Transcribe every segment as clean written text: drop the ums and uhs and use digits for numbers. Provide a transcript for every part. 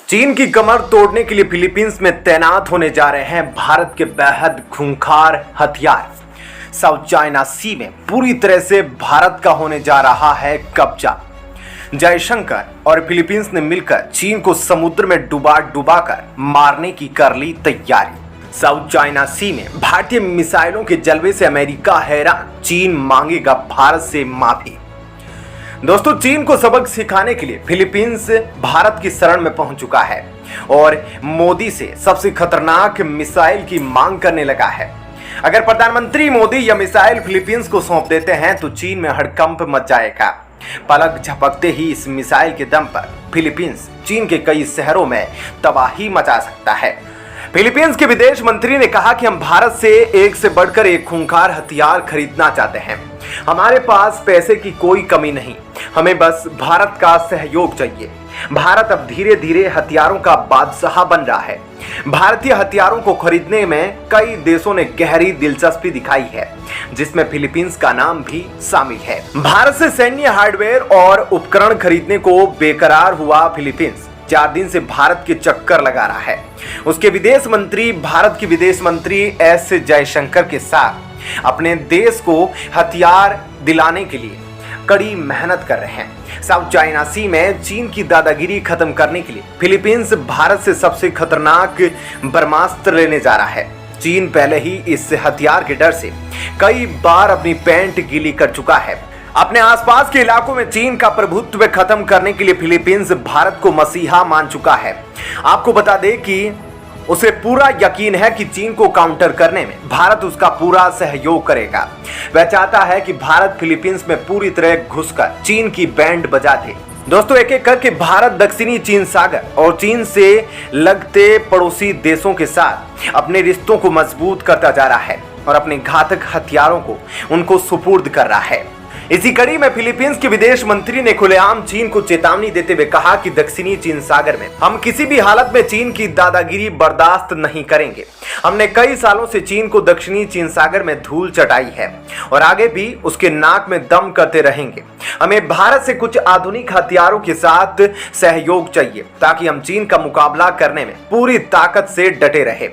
चीन की कमर तोड़ने के लिए फिलीपींस में तैनात होने जा रहे हैं भारत के बेहद खूंखार हथियार। साउथ चाइना सी में पूरी तरह से भारत का होने जा रहा है कब्जा। जयशंकर और फिलीपींस ने मिलकर चीन को समुद्र में डुबा कर मारने की कर ली तैयारी। साउथ चाइना सी में भारतीय मिसाइलों के जलवे से अमेरिका हैरान, चीन मांगेगा भारत से माफी। दोस्तों, चीन को सबक सिखाने के लिए फिलीपींस भारत की शरण में पहुंच चुका है और मोदी से सबसे खतरनाक मिसाइल की मांग करने लगा है। अगर प्रधानमंत्री मोदी यह मिसाइल फिलीपींस को सौंप देते हैं तो चीन में हड़कंप मच जाएगा। पलक झपकते ही इस मिसाइल के दम पर फिलीपींस चीन के कई शहरों में तबाही मचा सकता है। फिलीपींस के विदेश मंत्री ने कहा कि हम भारत से एक से बढ़कर एक खूंखार हथियार खरीदना चाहते हैं। हमारे पास पैसे की कोई कमी नहीं, हमें बस भारत का सहयोग चाहिए। भारत अब धीरे धीरे हथियारों का बादशाह बन रहा है। भारतीय हथियारों को खरीदने में कई देशों ने गहरी दिलचस्पी दिखाई है, जिसमें फिलीपींस का नाम भी शामिल है। भारत से सैन्य हार्डवेयर और उपकरण खरीदने को बेकरार हुआ फिलीपींस 4 दिन से भारत के चक्कर लगा रहा है। उसके विदेश मंत्री भारत के विदेश मंत्री एस जयशंकर के साथ अपने देश को हथियार दिलाने के लिए कड़ी मेहनत कर रहे हैं। साउथ चाइना सी में चीन की दादागिरी खत्म करने के लिए फिलीपींस भारत से सबसे खतरनाक ब्रह्मास्त्र लेने जा रहा है। चीन पहले ही इस हथियार के डर से कई बार अपनी पैंट गीली कर चुका है। अपने आसपास के इलाकों में चीन का प्रभुत्व खत्म करने के लिए फिलीपींस भारत को मसीहा मान चुका है। आपको बता दें कि उसे पूरा यकीन है कि चीन को काउंटर करने में भारत उसका पूरा सहयोग करेगा। वह चाहता है कि भारत फिलीपींस में पूरी तरह घुसकर चीन की बैंड बजा दे। दोस्तों, एक एक करके भारत दक्षिणी चीन सागर और चीन से लगते पड़ोसी देशों के साथ अपने रिश्तों को मजबूत करता जा रहा है और अपने घातक हथियारों को उनको सुपुर्द कर रहा है। इसी कड़ी में फिलीपींस के विदेश मंत्री ने खुलेआम चीन को चेतावनी देते हुए कहा कि दक्षिणी चीन सागर में हम किसी भी हालत में चीन की दादागिरी बर्दाश्त नहीं करेंगे। हमने कई सालों से चीन को दक्षिणी चीन सागर में धूल चटाई है और आगे भी उसके नाक में दम करते रहेंगे। हमें भारत से कुछ आधुनिक हथियारों के साथ सहयोग चाहिए ताकि हम चीन का मुकाबला करने में पूरी ताकत से डटे रहे।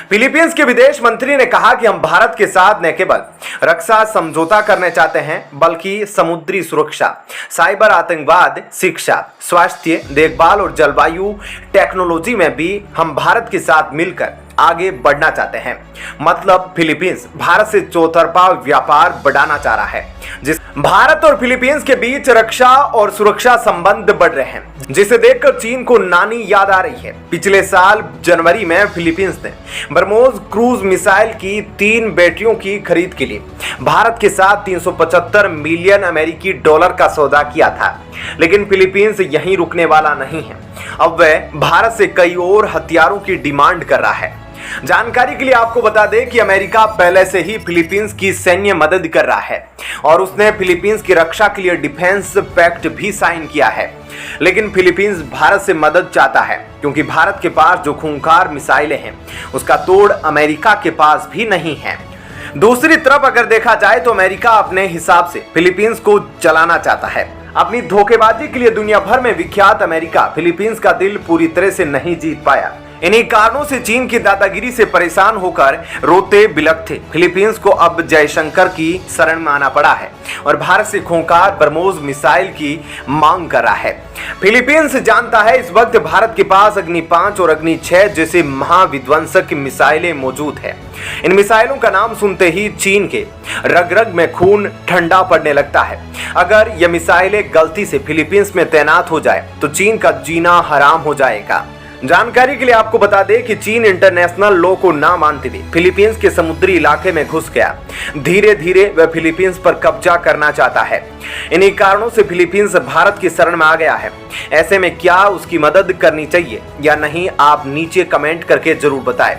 फिलीपींस के विदेश मंत्री ने कहा कि हम भारत के साथ न केवल रक्षा समझौता करने चाहते हैं बल्कि समुद्री सुरक्षा, साइबर आतंकवाद, शिक्षा, स्वास्थ्य देखभाल और जलवायु टेक्नोलॉजी में भी हम भारत के साथ मिलकर आगे बढ़ना चाहते हैं। मतलब फिलीपींस भारत से चौतरफा व्यापार बढ़ाना चाह रहा है, जिस भारत और फिलीपींस के बीच रक्षा और सुरक्षा संबंध बढ़ रहे हैं, जिसे देखकर चीन को नानी याद आ रही है। पिछले साल जनवरी में फिलीपींस ने ब्रह्मोस क्रूज मिसाइल की 3 बैटरियों की खरीद के लिए भारत के साथ 375 मिलियन अमेरिकी डॉलर का सौदा किया था। लेकिन फिलीपींस यहीं रुकने वाला नहीं है। अब वह भारत से कई और हथियारों की डिमांड कर रहा है। जानकारी के लिए आपको बता दें कि अमेरिका पहले से ही फिलीपींस की सैन्य मदद कर रहा है और उसने फिलीपींस की रक्षा के लिए डिफेंस पैक्ट भी साइन किया है। लेकिन फिलीपींस भारत से मदद चाहता है क्योंकि भारत के पास जो खूंखार मिसाइलें हैं उसका तोड़ अमेरिका के पास भी नहीं है। दूसरी तरफ अगर देखा जाए तो अमेरिका अपने हिसाब से फिलीपींस को चलाना चाहता है। अपनी धोखेबाजी के लिए दुनिया भर में विख्यात अमेरिका फिलीपींस का दिल पूरी तरह से नहीं जीत पाया। इन्हीं कारणों से चीन की दादागिरी से परेशान होकर रोते बिलखते फिलीपींस को अब जयशंकर की शरण में आना पड़ा है और भारत से खूंखार ब्रह्मोस मिसाइल की मांग कर रहा है। फिलीपींस जानता है इस वक्त भारत के पास अग्नि 5 और अग्नि 6 जैसे महाविध्वंसक मिसाइलें मौजूद है। इन मिसाइलों का नाम सुनते ही चीन के रग रग में खून ठंडा पड़ने लगता है। अगर यह मिसाइलें गलती से फिलीपींस में तैनात हो जाए तो चीन का जीना हराम हो जाएगा। जानकारी के लिए आपको बता दें कि चीन इंटरनेशनल लॉ को ना मानते हुए फिलीपींस के समुद्री इलाके में घुस गया। धीरे धीरे वह फिलीपींस पर कब्जा करना चाहता है। इन्हीं कारणों से फिलीपींस भारत की शरण में आ गया है। ऐसे में क्या उसकी मदद करनी चाहिए या नहीं, आप नीचे कमेंट करके जरूर बताएं।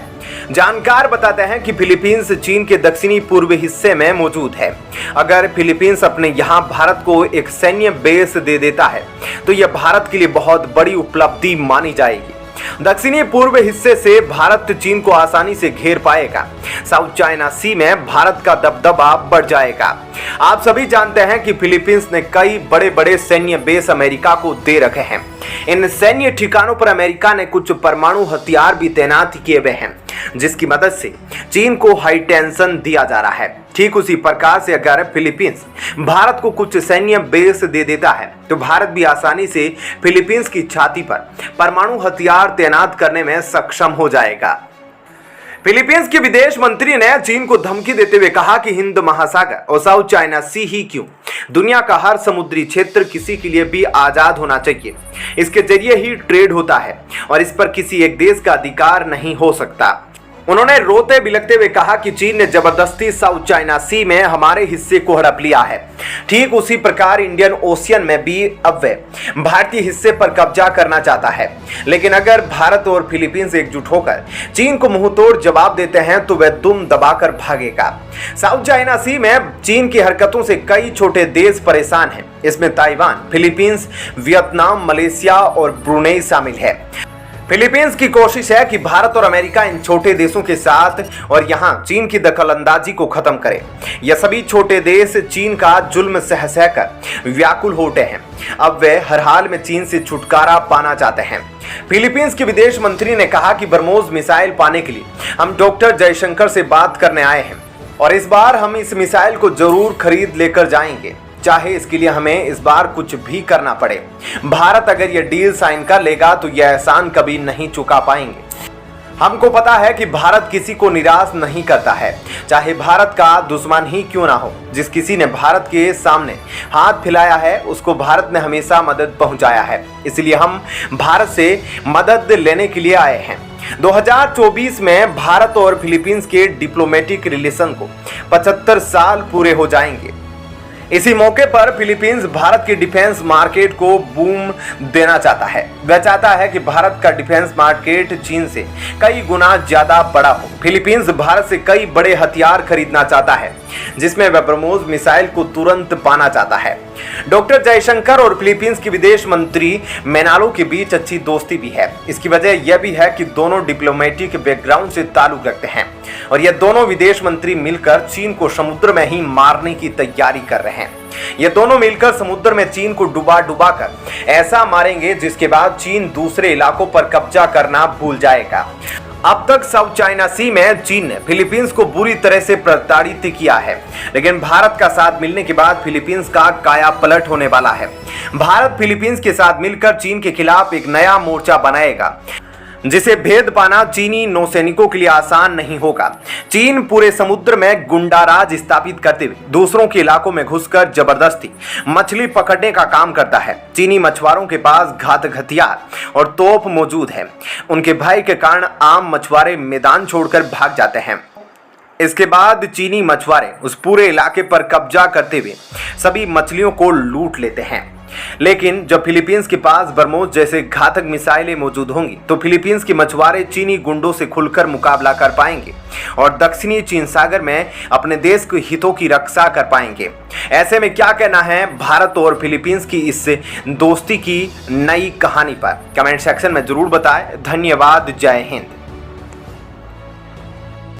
जानकार बताते हैं कि फिलीपींस चीन के दक्षिणी पूर्व हिस्से में मौजूद है। अगर फिलीपींस अपने यहाँ भारत को एक सैन्य बेस दे देता है तो यह भारत के लिए बहुत बड़ी उपलब्धि मानी जाएगी। दक्षिणी पूर्व हिस्से से भारत चीन को आसानी से घेर पाएगा। साउथ चाइना सी में भारत का दबदबा बढ़ जाएगा। आप सभी जानते हैं कि फिलीपींस ने कई बड़े बड़े सैन्य बेस अमेरिका को दे रखे हैं। इन सैन्य ठिकानों पर अमेरिका ने कुछ परमाणु हथियार भी तैनात किए हुए हैं, जिसकी मदद से चीन को हाई टेंशन दिया जा रहा है। ठीक उसी प्रकार से अगर फिलीपींस भारत को कुछ सैन्य बेस दे देता है तो भारत भी आसानी से फिलीपींस की छाती पर परमाणु हथियार तैनात करने में सक्षम हो जाएगा। फिलीपींस के विदेश मंत्री ने चीन को धमकी देते हुए कहा कि हिंद महासागर और साउथ चाइना सी ही क्यों, दुनिया का हर समुद्री क्षेत्र किसी के लिए भी आजाद होना चाहिए। इसके जरिए ही ट्रेड होता है और इस पर किसी एक देश का अधिकार नहीं हो सकता। उन्होंने रोते बिलखते हुए कहा कि चीन ने जबरदस्ती साउथ चाइना सी में हमारे हिस्से को हड़प लिया है। ठीक उसी प्रकार इंडियन ओशियन में भी अब वह भारतीय हिस्से पर कब्जा करना चाहता है। लेकिन अगर भारत और फिलीपींस एकजुट होकर चीन को मुंहतोड़ जवाब देते हैं तो वह दुम दबाकर भागेगा। साउथ चाइना सी में चीन की हरकतों से कई छोटे देश परेशान हैं। इसमें ताइवान, फिलीपींस, वियतनाम, मलेशिया और ब्रुनेई शामिल है। फिलीपींस की कोशिश है कि भारत और अमेरिका इन छोटे देशों के साथ और यहां चीन की दखलंदाजी को खत्म करे। यह सभी छोटे देश चीन का जुल्म सह सहकर व्याकुल हो उठे हैं। अब वे हर हाल में चीन से छुटकारा पाना चाहते हैं। फिलीपींस के विदेश मंत्री ने कहा कि ब्रह्मोस मिसाइल पाने के लिए हम डॉक्टर जयशंकर से बात करने आए हैं और इस बार हम इस मिसाइल को जरूर खरीद लेकर जाएंगे, चाहे इसके लिए हमें इस बार कुछ भी करना पड़े। भारत अगर यह डील साइन कर लेगा तो यह एहसान कभी नहीं चुका पाएंगे। हमको पता है कि भारत किसी को निराश नहीं करता है, चाहे भारत का दुश्मन ही क्यों ना हो। जिस किसी ने भारत के सामने हाथ फैलाया है उसको भारत ने हमेशा मदद पहुंचाया है। इसलिए हम भारत से मदद लेने के लिए आए हैं। 2024 में भारत और फिलीपींस के डिप्लोमेटिक रिलेशन को 75 साल पूरे हो जाएंगे। इसी मौके पर फिलीपींस भारत की डिफेंस मार्केट को बूम देना चाहता है। वह चाहता है कि भारत का डिफेंस मार्केट चीन से कई गुना ज्यादा बड़ा हो। फिलीपींस भारत से कई बड़े हथियार खरीदना चाहता है, जिसमें वह ब्रह्मोस मिसाइल को तुरंत पाना चाहता है। डॉक्टर जयशंकर और फिलीपींस के विदेश मंत्री मेनालो के बीच अच्छी दोस्ती भी है। इसकी वजह यह भी है कि दोनों डिप्लोमेटिक बैकग्राउंड से ताल्लुक रखते हैं और ये दोनों विदेश मंत्री मिलकर चीन को समुद्र में ही मारने की तैयारी कर रहे हैं। ये दोनों मिलकर समुद्र में चीन को डुबा डुबा कर ऐसा मारेंगे जिसके बाद चीन दूसरे इलाकों पर कब्जा करना भूल जाएगा। अब तक साउथ चाइना सी में चीन ने फिलीपींस को बुरी तरह से प्रताड़ित किया है, लेकिन भारत का साथ मिलने के बाद फिलीपींस का काया पलट होने वाला है। भारत फिलीपींस के साथ मिलकर चीन के खिलाफ एक नया मोर्चा बनाएगा, जिसे भेद पाना चीनी नौसैनिकों के लिए आसान नहीं होगा। चीन पूरे समुद्र में गुंडाराज स्थापित करते हुए दूसरों के इलाकों में घुसकर जबरदस्ती मछली पकड़ने का काम करता है। चीनी मछुआरों के पास घातक हथियार और तोप मौजूद है। उनके भय के कारण आम मछुआरे मैदान छोड़कर भाग जाते हैं। इसके बाद चीनी मछुआरे उस पूरे इलाके पर कब्जा करते हुए सभी मछलियों को लूट लेते हैं। लेकिन जब फिलीपींस के पास ब्रह्मोस जैसे घातक मिसाइलें मौजूद होंगी तो फिलीपींस के मछुआरे चीनी गुंडों से खुलकर मुकाबला कर पाएंगे और दक्षिणी चीन सागर में अपने देश के हितों की रक्षा कर पाएंगे। ऐसे में क्या कहना है भारत और फिलीपींस की इस दोस्ती की नई कहानी पर? कमेंट सेक्शन में जरूर बताएं। धन्यवाद। जय हिंद।